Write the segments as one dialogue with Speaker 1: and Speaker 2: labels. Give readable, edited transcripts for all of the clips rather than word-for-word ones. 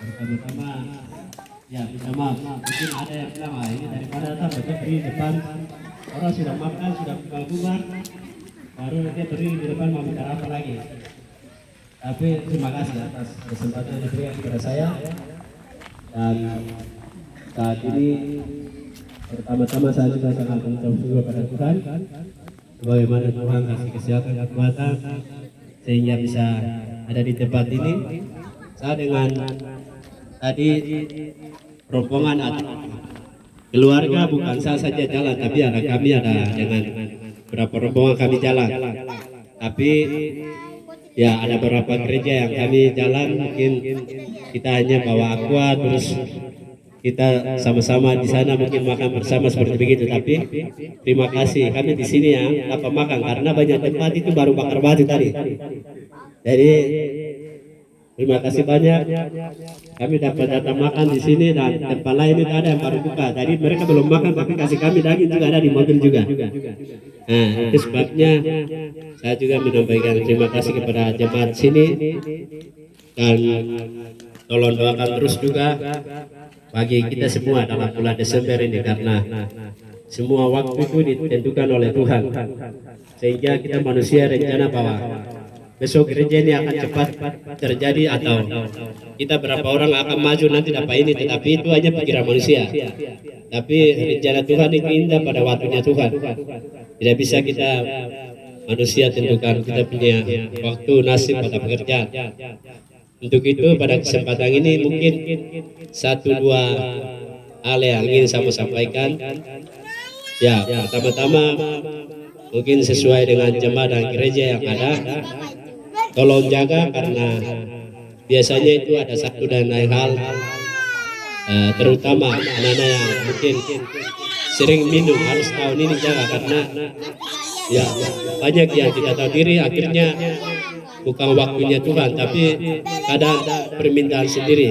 Speaker 1: Pertama-tama ya minta maaf, mungkin ada yang bilang ini daripada datang baca beri di depan orang sudah makan sudah buka baru dia beri di depan mau bicara apa lagi. Tapi terima kasih atas kesempatan yang diberikan kepada saya. Dan saat ini pertama-tama saya juga sangat bersyukur kepada Tuhan bagaimana Tuhan kasih kesehatan dan kekuatan sehingga bisa ada di tempat ini. Saya dengan tadi rombongan atau keluarga bukan saya saja jalan, tapi ada kami ada dengan beberapa rombongan kami jalan. Tapi ya ada beberapa gereja yang kami jalan, mungkin kita hanya bawa aqua terus kita sama-sama di sana mungkin makan bersama seperti begitu. Tapi terima kasih kami di sini ya dapat makan karena banyak tempat itu baru bakar batu tadi. Jadi terima kasih banyak. Kami dapat datang makan di sini dan tempat lain itu ada yang baru buka. Tadi mereka belum makan tapi kasih kami daging juga ada di mobil juga. Nah, itu sebabnya saya juga menyampaikan terima kasih kepada jemaat sini dan tolong doakan terus juga bagi kita semua dalam bulan Desember ini karena semua waktu itu ditentukan oleh Tuhan sehingga kita manusia rencana bahwa besok gereja ini akan cepat terjadi atau kita berapa orang akan maju nanti dapat ini, tetapi itu hanya pikiran manusia. Tapi rencana Tuhan itu indah pada waktunya Tuhan. Tidak bisa kita manusia tentukan, kita punya waktu nasib pada pekerjaan. Untuk itu pada kesempatan ini mungkin satu dua hal yang ingin saya sampaikan. Ya, pertama-tama mungkin sesuai dengan jemaat dan gereja yang ada, tolong jaga karena biasanya itu ada satu dan lain hal, terutama anak-anak yang mungkin sering minum harus tahun ini jaga karena ya banyak yang tidak tahu diri akhirnya bukan waktunya Tuhan tapi kadang permintaan sendiri.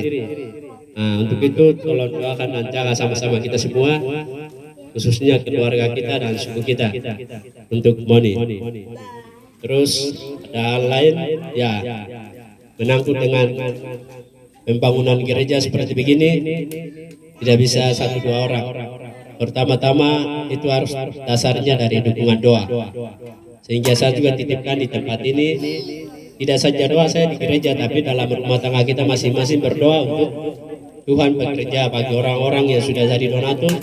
Speaker 1: Nah, untuk itu tolong doakan dan jaga sama-sama kita semua, khususnya keluarga kita dan suku kita untuk Moni. Terus ada hal lain ya menyangkut dengan pembangunan gereja seperti begini tidak bisa satu dua orang. Pertama-tama itu harus dasarnya dari dukungan doa. Sehingga saya juga titipkan di tempat ini tidak saja doa saya di gereja tapi dalam rumah tangga kita masing-masing berdoa untuk Tuhan bekerja bagi orang-orang yang sudah jadi donatur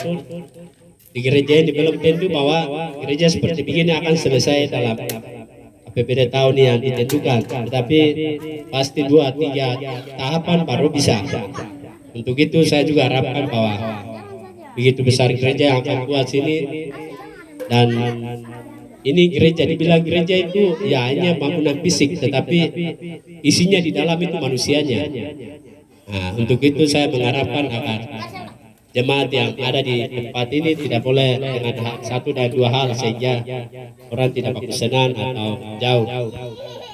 Speaker 1: di gereja ini. Belum tentu bahwa gereja seperti begini akan selesai dalam APBD tahun yang ditentukan, tetapi pasti 2-3 tahapan baru bisa. Untuk itu saya juga harapkan bahwa begitu besar gereja yang akan buat sini, dan ini gereja dibilang gereja itu ya hanya bangunan fisik, tetapi isinya di dalam itu manusianya. Nah, untuk itu saya mengharapkan agar jemaat yang ada di tempat ini tidak boleh dengan satu dan dua hal sehingga orang tidak berkesenangan atau jauh.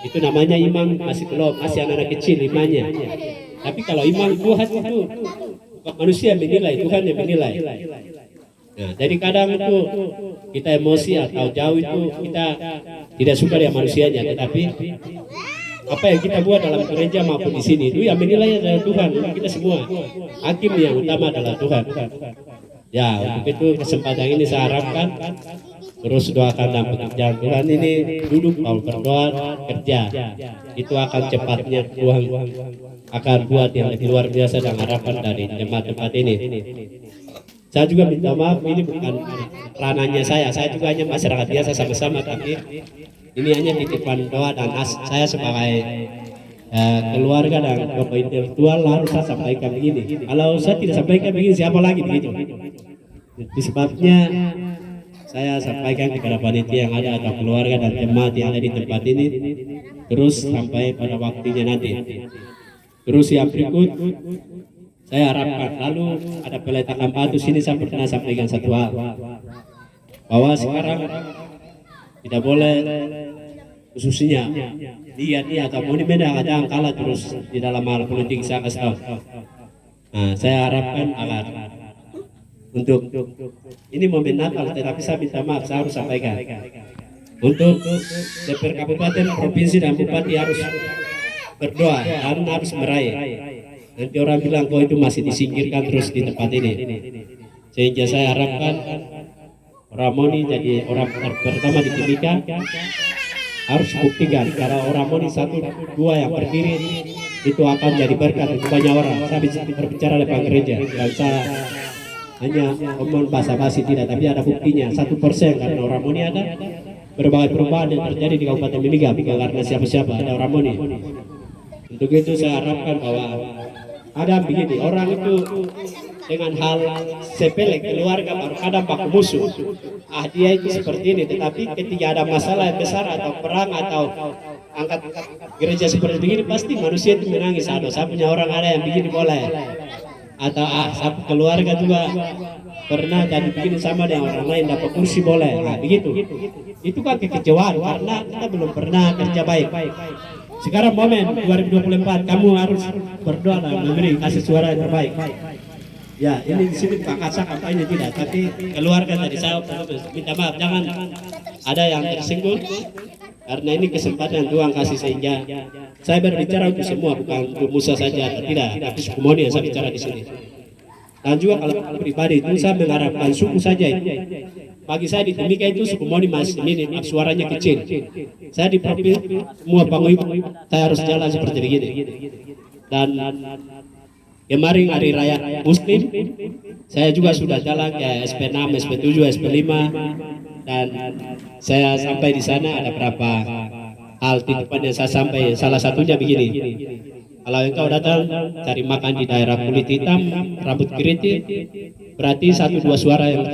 Speaker 1: Itu namanya iman masih belum, masih anak-anak kecil imannya. Tapi kalau iman Tuhan itu bukan manusia yang menilai, Tuhan yang menilai. Nah, jadi kadang itu kita emosi atau jauh itu kita tidak suka dengan manusianya, tetapi apa yang kita buat dalam gereja maupun di sini itu yang menilai adalah Tuhan, kita semua. Hakim yang utama adalah Tuhan. Ya, untuk itu kesempatan ini saya harapkan terus doakan dan pekerjaan Tuhan ini duduk kalau berdoa kerja itu akan cepatnya Tuhan akan buat yang lebih luar biasa dan harapan dari tempat-tempat ini. Saya juga minta maaf, ini bukan ranahnya saya juga hanya masyarakat biasa sama-sama, tapi ini hanya titipan doa dan saya sebagai keluarga dan tokoh intelektual harus saya sampaikan begini. Kalau saya tidak sampaikan begini, siapa lagi begitu? Itu sebabnya saya sampaikan kepada panitia yang ada atau keluarga dan jemaat yang ada di tempat ini terus sampai pada waktunya nanti. Terus yang berikut saya harapkan, lalu ada peletakan batu sini saya pernah sampaikan satu hal, bahwa sekarang tidak boleh khususnya dia atau monumen yang jangan kalah terus di dalam hal politik saya kasih tahu. Nah, saya harapkan agar untuk ini momen Natal, tetapi saya minta maaf saya harus sampaikan untuk DPR kabupaten, provinsi dan bupati harus berdoa dan harus meraih nanti orang bilang kok itu masih disingkirkan terus di tempat ini. Sehingga saya harapkan Ramoni jadi orang pertama di Timika harus buktikan kalau Ramoni 1, 2 yang berdiri itu akan jadi berkat untuk banyak orang. Saya berbicara di depan gereja dan saya hanya omong basa-basi tidak, tapi ada buktinya 1% karena Ramoni ada. Berbagai perubahan yang terjadi di Kabupaten Mimika bukan karena siapa-siapa, ada Ramoni. Untuk itu saya harapkan bahwa ada begini, orang itu dengan hal sepele keluarga baru kadang baku musuh. Dia itu seperti ini, tetapi ketika ada masalah yang besar atau perang atau angkat gereja seperti begini, pasti manusia itu menangis. Aduh, saya punya orang ada yang begini boleh. Atau saya keluarga juga pernah jadi begini sama dengan orang lain dapat kursi boleh. Nah, begitu. Itu kan kekecewaan karena kita belum pernah kerja baik. Sekarang momen 2024 kamu harus berdoa dan memberi kasih suara yang terbaik. Ya, ini di sini Pak Kasa kampanye tidak, tapi keluarga tadi saya minta maaf, jangan ada yang tersinggung karena ini kesempatan Tuhan kasih, sehingga saya berbicara untuk semua, bukan untuk Musa saja, tidak, tapi suku Moni yang saya bicara di sini. Dan juga kalau pribadi itu saya mengharapkan suku saja itu. Bagi saya di Timika itu suku Moni masih minim, suaranya kecil. Saya di provinsi semua panggung saya harus jalan seperti begini. Dan kemarin hari raya Muslim, saya juga sudah jalan ke SP6, SP7, SP5, dan saya sampai di sana ada berapa hal titipan yang saya sampai. Salah satunya begini, kalau engkau datang cari makan di daerah kulit hitam, rambut keriting, berarti 1-2 suara yang